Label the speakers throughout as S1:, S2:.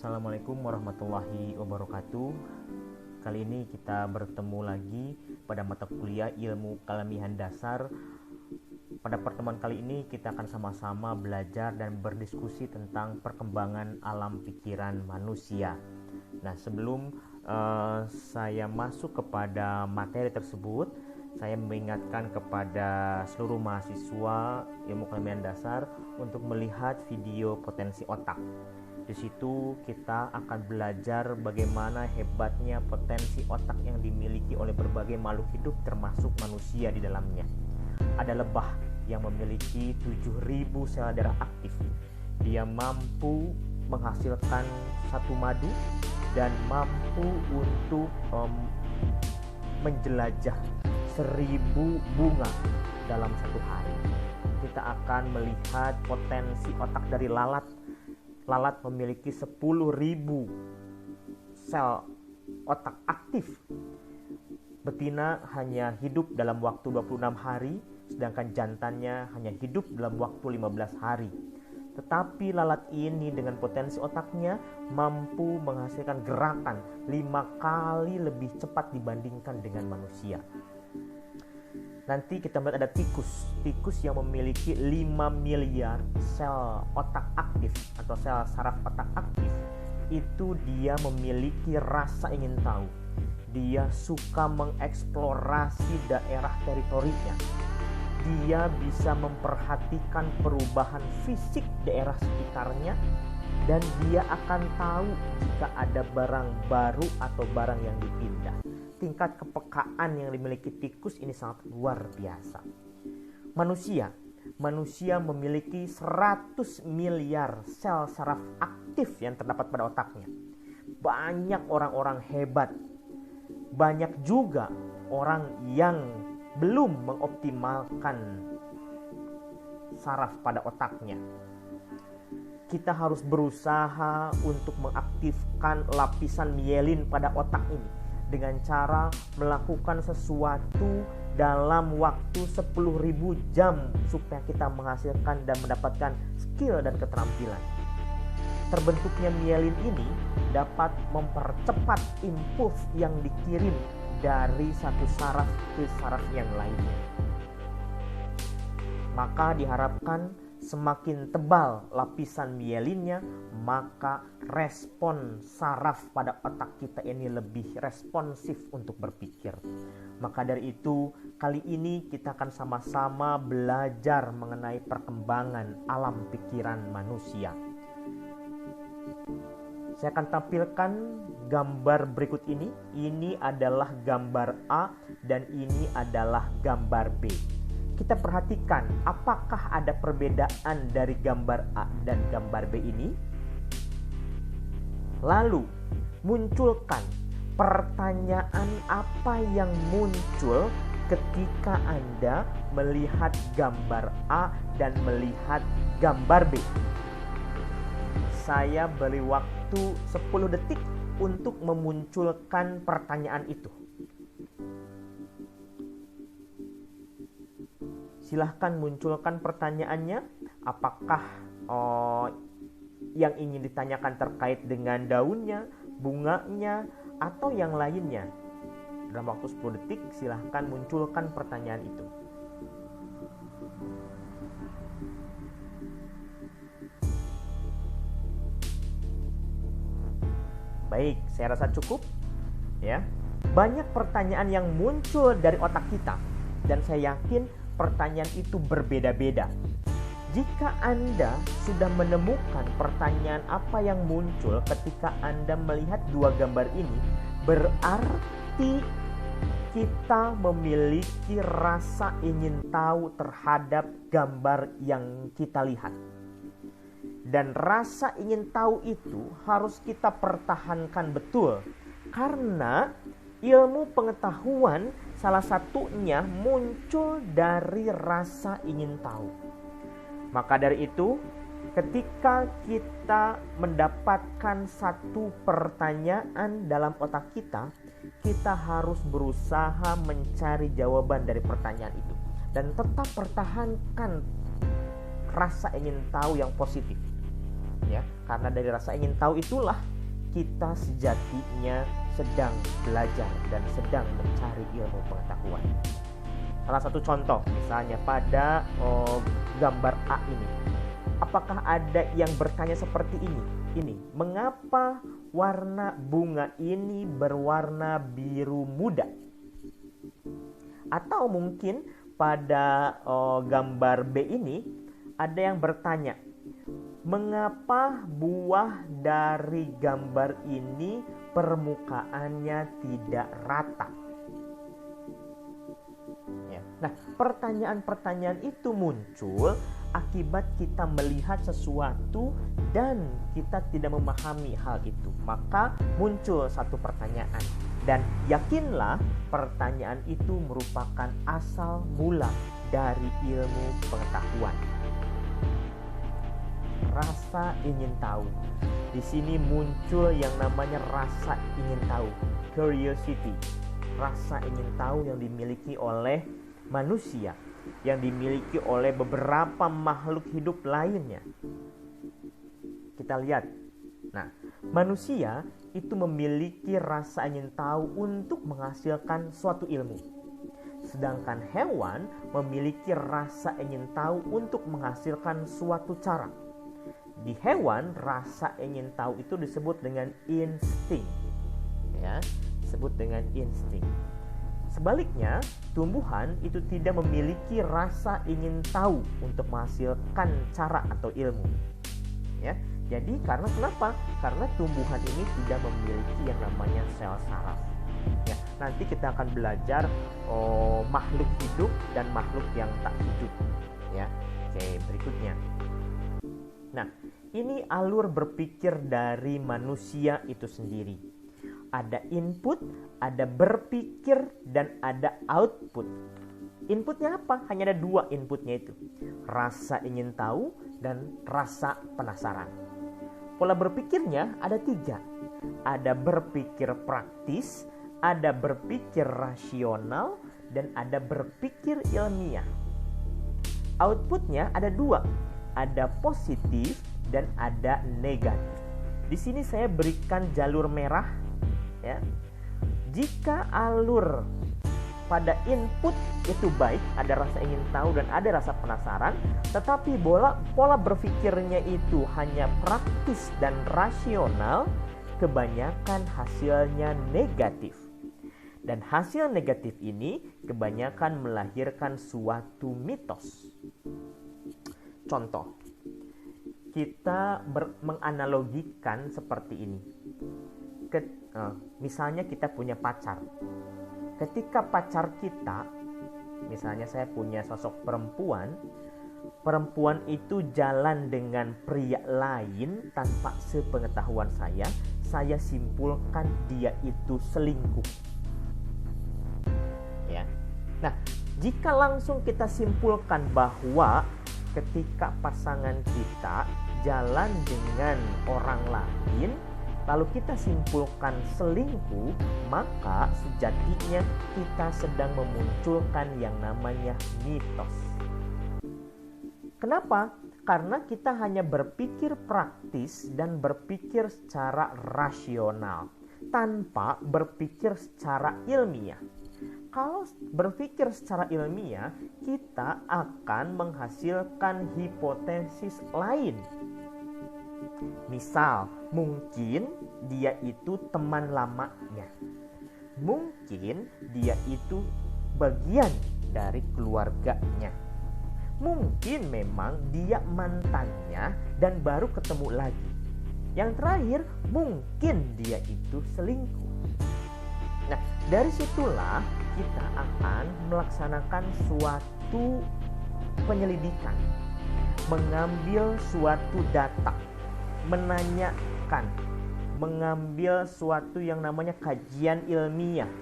S1: Assalamualaikum warahmatullahi wabarakatuh. Kali ini kita bertemu lagi pada mata kuliah ilmu keilmian dasar. Pada pertemuan kali ini kita akan sama-sama belajar dan berdiskusi tentang perkembangan alam pikiran manusia. Nah, sebelum saya masuk kepada materi tersebut, saya mengingatkan kepada seluruh mahasiswa ilmu keilmian dasar untuk melihat video potensi otak. Di situ kita akan belajar bagaimana hebatnya potensi otak yang dimiliki oleh berbagai makhluk hidup termasuk manusia di dalamnya. Ada lebah yang memiliki 7.000 sel darah aktif. Dia mampu menghasilkan satu madu dan mampu untuk menjelajah 1.000 bunga dalam satu hari. Kita akan melihat potensi otak dari lalat. Lalat memiliki 10.000 sel otak aktif. Betina hanya hidup dalam waktu 26 hari, sedangkan jantannya hanya hidup dalam waktu 15 hari. Tetapi lalat ini dengan potensi otaknya mampu menghasilkan gerakan 5 kali lebih cepat dibandingkan dengan manusia. Nanti kita melihat ada tikus yang memiliki 5 miliar sel otak aktif atau sel saraf otak aktif. Itu dia memiliki rasa ingin tahu. Dia suka mengeksplorasi daerah teritorinya. Dia bisa memperhatikan perubahan fisik daerah sekitarnya, dan dia akan tahu jika ada barang baru atau barang yang dipindah. Tingkat kepekaan yang dimiliki tikus ini sangat luar biasa. Manusia memiliki 100 miliar sel saraf aktif yang terdapat pada otaknya. Banyak orang-orang hebat. Banyak juga orang yang belum mengoptimalkan saraf pada otaknya. Kita harus berusaha untuk mengaktifkan lapisan mielin pada otak ini dengan cara melakukan sesuatu dalam waktu 10.000 jam supaya kita menghasilkan dan mendapatkan skill dan keterampilan. Terbentuknya mielin ini dapat mempercepat impuls yang dikirim dari satu saraf ke saraf yang lainnya. Maka diharapkan semakin tebal lapisan mielinnya, maka respon saraf pada otak kita ini lebih responsif untuk berpikir. Maka dari itu, kali ini kita akan sama-sama belajar mengenai perkembangan alam pikiran manusia. Saya akan tampilkan gambar berikut ini. Ini adalah gambar A dan ini adalah gambar B. Kita perhatikan apakah ada perbedaan dari gambar A dan gambar B ini. Lalu munculkan pertanyaan apa yang muncul ketika Anda melihat gambar A dan melihat gambar B. Saya beri waktu 10 detik untuk memunculkan pertanyaan itu. Silahkan munculkan pertanyaannya. Apakah yang ingin ditanyakan terkait dengan daunnya, bunganya, atau yang lainnya? Dalam waktu 10 detik silahkan munculkan pertanyaan itu. Baik, saya rasa cukup ya. Banyak pertanyaan yang muncul dari otak kita, dan saya yakin pertanyaan itu berbeda-beda. Jika Anda sudah menemukan pertanyaan apa yang muncul ketika Anda melihat dua gambar ini, berarti kita memiliki rasa ingin tahu terhadap gambar yang kita lihat. Dan rasa ingin tahu itu harus kita pertahankan betul, karena ilmu pengetahuan salah satunya muncul dari rasa ingin tahu. Maka dari itu, ketika kita mendapatkan satu pertanyaan dalam otak kita, kita harus berusaha mencari jawaban dari pertanyaan itu. Dan tetap pertahankan rasa ingin tahu yang positif. Ya, karena dari rasa ingin tahu itulah kita sejatinya sedang belajar dan sedang mencari ilmu pengetahuan. Salah satu contoh misalnya pada gambar A ini. Apakah ada yang bertanya seperti ini? Mengapa warna bunga ini berwarna biru muda? Atau mungkin pada gambar B ini ada yang bertanya, mengapa buah dari gambar ini permukaannya tidak rata? Ya. Nah, pertanyaan-pertanyaan itu muncul akibat kita melihat sesuatu dan kita tidak memahami hal itu. Maka muncul satu pertanyaan, dan yakinlah pertanyaan itu merupakan asal mula dari ilmu pengetahuan. Rasa ingin tahu. Di sini muncul yang namanya rasa ingin tahu, curiosity. Rasa ingin tahu yang dimiliki oleh manusia, yang dimiliki oleh beberapa makhluk hidup lainnya. Kita lihat. Nah, manusia itu memiliki rasa ingin tahu untuk menghasilkan suatu ilmu. Sedangkan hewan memiliki rasa ingin tahu untuk menghasilkan suatu cara. Di hewan, rasa ingin tahu itu disebut dengan insting. Ya, disebut dengan insting. Sebaliknya, tumbuhan itu tidak memiliki rasa ingin tahu untuk menghasilkan cara atau ilmu. Ya, jadi karena kenapa? Karena tumbuhan ini tidak memiliki yang namanya sel saraf. Ya, nanti kita akan belajar makhluk hidup dan makhluk yang tak hidup. Ya, oke, berikutnya. Nah, ini alur berpikir dari manusia itu sendiri. Ada input, ada berpikir, dan ada output. Inputnya apa? Hanya ada dua inputnya itu. Rasa ingin tahu dan rasa penasaran. Pola berpikirnya ada tiga. Ada berpikir praktis, ada berpikir rasional, dan ada berpikir ilmiah. Outputnya ada dua. Ada positif dan ada negatif. Di sini saya berikan jalur merah. Ya. Jika alur pada input itu baik, ada rasa ingin tahu dan ada rasa penasaran, tetapi pola berpikirnya itu hanya praktis dan rasional, kebanyakan hasilnya negatif. Dan hasil negatif ini kebanyakan melahirkan suatu mitos. Contoh, kita menganalogikan seperti ini. Misalnya kita punya pacar. Ketika pacar kita, misalnya saya punya sosok perempuan, perempuan itu jalan dengan pria lain tanpa sepengetahuan saya simpulkan dia itu selingkuh. Ya. Nah, jika langsung kita simpulkan bahwa ketika pasangan kita jalan dengan orang lain, lalu kita simpulkan selingkuh, maka sejatinya kita sedang memunculkan yang namanya mitos. Kenapa? Karena kita hanya berpikir praktis dan berpikir secara rasional, tanpa berpikir secara ilmiah. Kalau berpikir secara ilmiah, kita akan menghasilkan hipotesis lain. Misal, mungkin dia itu teman lamanya. Mungkin dia itu bagian dari keluarganya. Mungkin memang dia mantannya dan baru ketemu lagi. Yang terakhir, mungkin dia itu selingkuh. Nah, dari situlah kita akan melaksanakan suatu penyelidikan, mengambil suatu data, menanyakan, mengambil suatu yang namanya kajian ilmiah,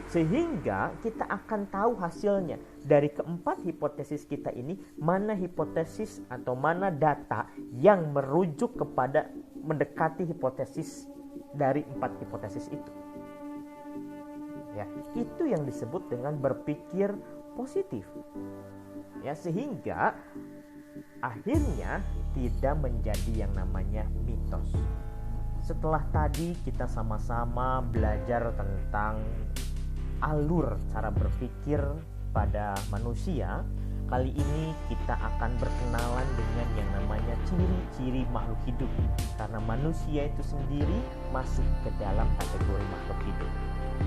S1: sehingga kita akan tahu hasilnya. Dari keempat hipotesis kita ini, mana hipotesis atau mana data yang merujuk kepada mendekati hipotesis dari empat hipotesis itu. Ya, itu yang disebut dengan berpikir positif. Ya, sehingga akhirnya tidak menjadi yang namanya mitos. setelah tadi kita sama-sama belajar tentang alur cara berpikir pada manusia, kali ini kita akan berkenalan dengan yang namanya ciri-ciri makhluk hidup, karena manusia itu sendiri masuk ke dalam kategori makhluk hidup.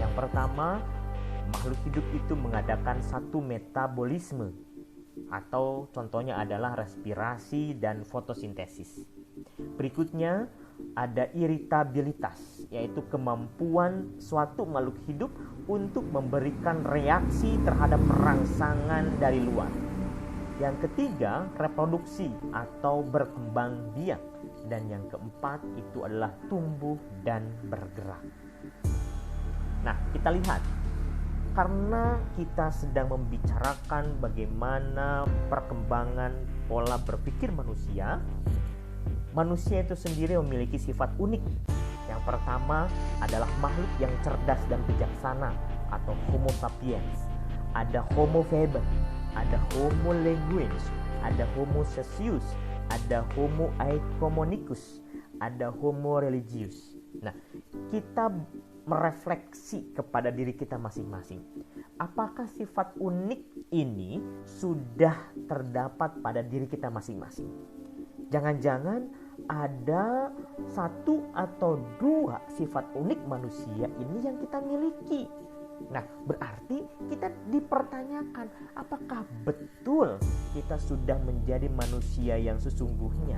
S1: Yang pertama, makhluk hidup itu mengadakan satu metabolisme, atau contohnya adalah respirasi dan fotosintesis. Berikutnya ada iritabilitas, yaitu kemampuan suatu makhluk hidup untuk memberikan reaksi terhadap rangsangan dari luar. Yang ketiga, reproduksi atau berkembang biak. Dan yang keempat itu adalah tumbuh dan bergerak. Nah, kita lihat, karena kita sedang membicarakan bagaimana perkembangan pola berpikir manusia, manusia itu sendiri memiliki sifat unik. Yang pertama adalah makhluk yang cerdas dan bijaksana, atau Homo sapiens. Ada Homo faber, ada Homo linguens, ada Homo socius, ada Homo economicus, ada Homo religius. Nah, kita merefleksi kepada diri kita masing-masing. Apakah sifat unik ini sudah terdapat pada diri kita masing-masing? Jangan-jangan ada satu atau dua sifat unik manusia ini yang kita miliki. Nah, berarti kita dipertanyakan, apakah betul kita sudah menjadi manusia yang sesungguhnya?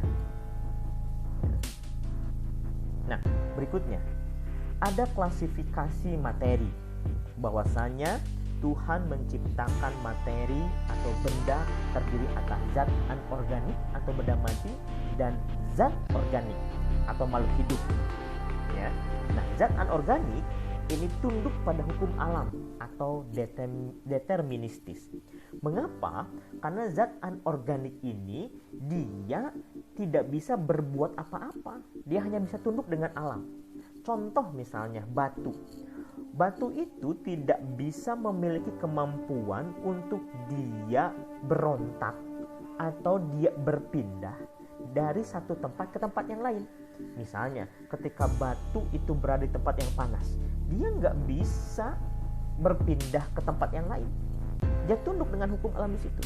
S1: Nah, berikutnya ada klasifikasi materi, bahwasanya Tuhan menciptakan materi atau benda terdiri atas zat anorganik atau benda mati dan zat organik atau makhluk hidup. Ya. Nah, zat anorganik ini tunduk pada hukum alam atau deterministis. Mengapa? Karena zat anorganik ini dia tidak bisa berbuat apa-apa. Dia hanya bisa tunduk dengan alam. Contoh misalnya batu. Batu itu tidak bisa memiliki kemampuan untuk dia berontak atau dia berpindah dari satu tempat ke tempat yang lain. Misalnya ketika batu itu berada di tempat yang panas, dia nggak bisa berpindah ke tempat yang lain. Dia tunduk dengan hukum alam di situ.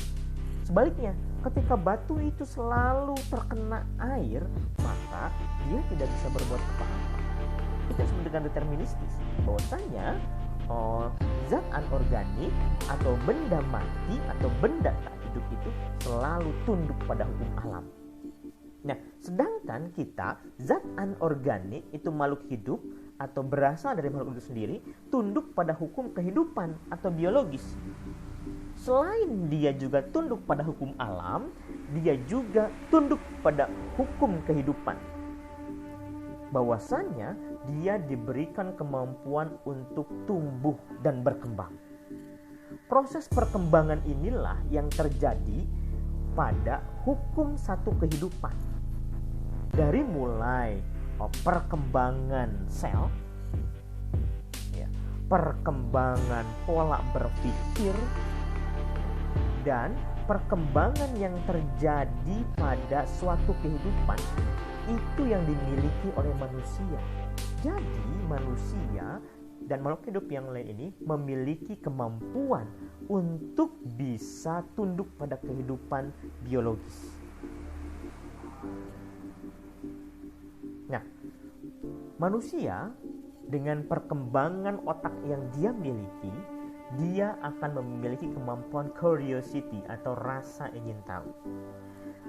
S1: Sebaliknya, ketika batu itu selalu terkena air, maka dia tidak bisa berbuat apa-apa. Itu disebut dengan deterministis, bahwasanya zat anorganik atau benda mati atau benda tak hidup itu selalu tunduk pada hukum alam. Nah, sedangkan kita zat anorganik itu makhluk hidup atau berasal dari makhluk hidup sendiri, tunduk pada hukum kehidupan atau biologis. Selain dia juga tunduk pada hukum alam, dia juga tunduk pada hukum kehidupan, bahwasanya dia diberikan kemampuan untuk tumbuh dan berkembang. Proses perkembangan inilah yang terjadi pada hukum satu kehidupan. Dari mulai perkembangan sel, ya, perkembangan pola berpikir, dan perkembangan yang terjadi pada suatu kehidupan itu yang dimiliki oleh manusia. Jadi manusia dan makhluk hidup yang lain ini memiliki kemampuan untuk bisa tunduk pada kehidupan biologis. Nah, manusia dengan perkembangan otak yang dia miliki, dia akan memiliki kemampuan curiosity atau rasa ingin tahu.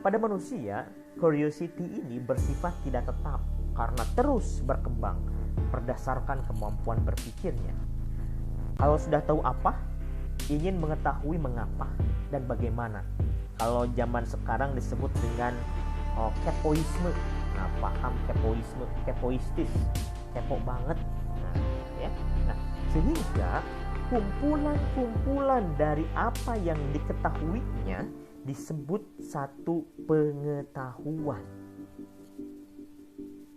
S1: Pada manusia, curiosity ini bersifat tidak tetap karena terus berkembang berdasarkan kemampuan berpikirnya. Kalau sudah tahu apa, ingin mengetahui mengapa dan bagaimana. Kalau zaman sekarang disebut dengan kepoisme. Nah, paham kepoisme, kepoistis, kepo banget. Nah, sehingga kumpulan-kumpulan dari apa yang diketahuinya disebut satu pengetahuan.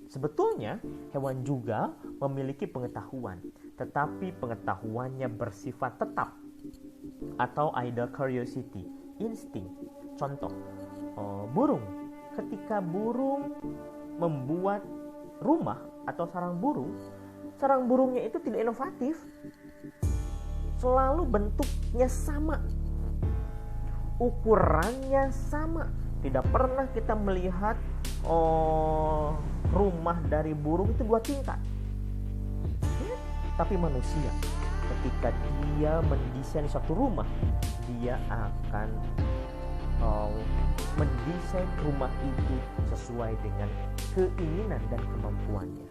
S1: Sebetulnya hewan juga memiliki pengetahuan, tetapi pengetahuannya bersifat tetap atau either curiosity, insting. Contoh, burung. Ketika burung membuat rumah atau sarang burungnya itu tidak inovatif. Selalu bentuknya sama, ukurannya sama. Tidak pernah kita melihat rumah dari burung itu 2 tingkat. Tapi manusia, ketika dia mendesain suatu rumah, dia akan mendesain rumah itu sesuai dengan keinginan dan kemampuannya.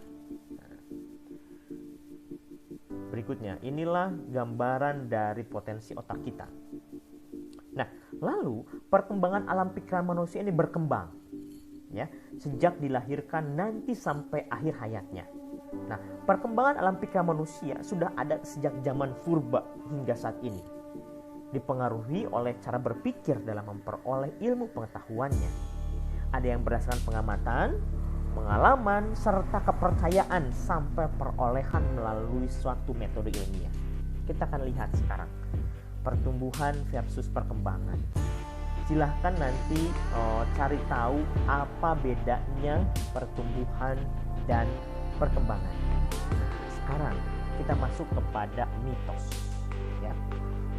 S1: Berikutnya, inilah gambaran dari potensi otak kita. Nah, lalu perkembangan alam pikiran manusia ini berkembang, ya, sejak dilahirkan nanti sampai akhir hayatnya. Nah, perkembangan alam pikiran manusia sudah ada sejak zaman purba hingga saat ini, dipengaruhi oleh cara berpikir dalam memperoleh ilmu pengetahuannya. Ada yang berdasarkan pengamatan, pengalaman, serta kepercayaan sampai perolehan melalui suatu metode ilmiah. Kita akan lihat sekarang pertumbuhan versus perkembangan. Silahkan nanti cari tahu apa bedanya pertumbuhan dan perkembangan. Sekarang kita masuk kepada mitos. Ya.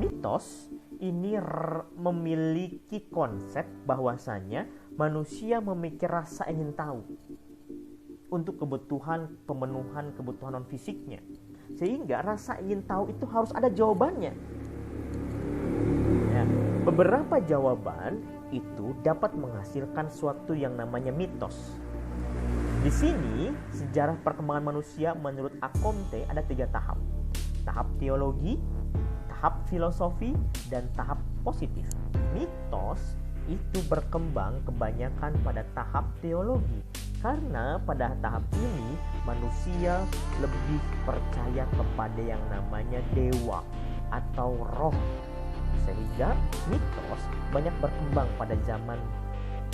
S1: Mitos ini memiliki konsep bahwasanya manusia memiliki rasa ingin tahu untuk pemenuhan kebutuhan non fisiknya, sehingga rasa ingin tahu itu harus ada jawabannya. Ya, beberapa jawaban itu dapat menghasilkan suatu yang namanya mitos. Di sini sejarah perkembangan manusia menurut Akomte ada 3 tahap. Tahap teologi, tahap filosofi, dan tahap positif. Mitos itu berkembang kebanyakan pada tahap teologi, karena pada tahap ini manusia lebih percaya kepada yang namanya dewa atau roh, sehingga mitos banyak berkembang pada zaman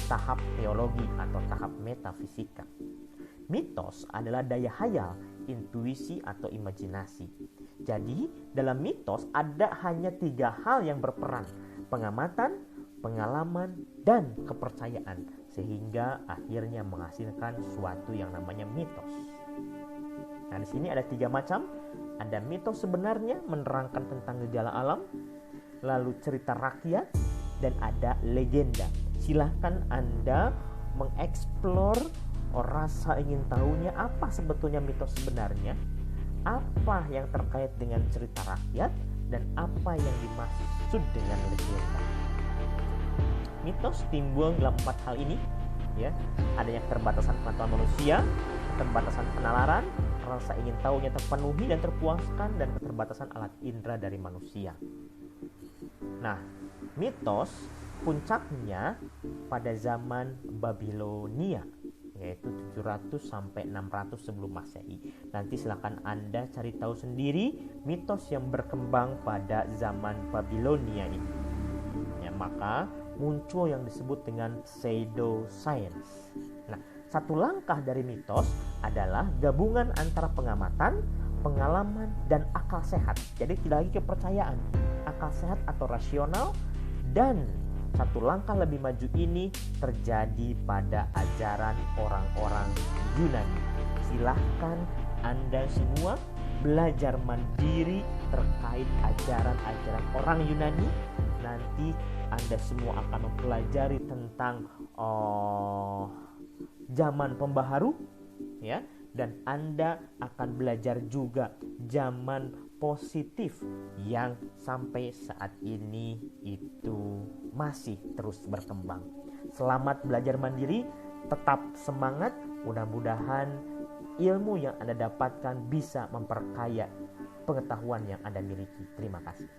S1: tahap teologi atau tahap metafisika. Mitos adalah daya hayal, intuisi atau imajinasi. Jadi dalam mitos ada hanya 3 hal yang berperan: pengamatan, pengalaman, dan kepercayaan, sehingga akhirnya menghasilkan suatu yang namanya mitos. Nah, di sini ada 3 macam. Ada mitos sebenarnya menerangkan tentang gejala alam, lalu cerita rakyat, dan ada legenda. Silahkan Anda mengeksplor rasa ingin tahunya apa sebetulnya mitos sebenarnya, apa yang terkait dengan cerita rakyat, dan apa yang dimaksud dengan legenda. Mitos timbul dalam 4 hal ini, ya. Adanya keterbatasan pengetahuan manusia, keterbatasan penalaran, rasa ingin tahunya terpenuhi dan terpuaskan, dan keterbatasan alat indera dari manusia. Nah, mitos puncaknya pada zaman Babilonia, yaitu 700 sampai 600 sebelum Masehi. Nanti silakan Anda cari tahu sendiri mitos yang berkembang pada zaman Babilonia ini. Ya, maka muncul yang disebut dengan pseudoscience. Nah, satu langkah dari mitos adalah gabungan antara pengamatan, pengalaman, dan akal sehat. Jadi tidak lagi kepercayaan, akal sehat atau rasional. Dan satu langkah lebih maju ini terjadi pada ajaran orang-orang Yunani. Silahkan Anda semua belajar mandiri terkait ajaran-ajaran orang Yunani. Nanti Anda semua akan mempelajari tentang zaman pembaharu, ya, dan Anda akan belajar juga zaman positif yang sampai saat ini itu masih terus berkembang. Selamat belajar mandiri, tetap semangat. Mudah-mudahan ilmu yang Anda dapatkan bisa memperkaya pengetahuan yang Anda miliki. Terima kasih.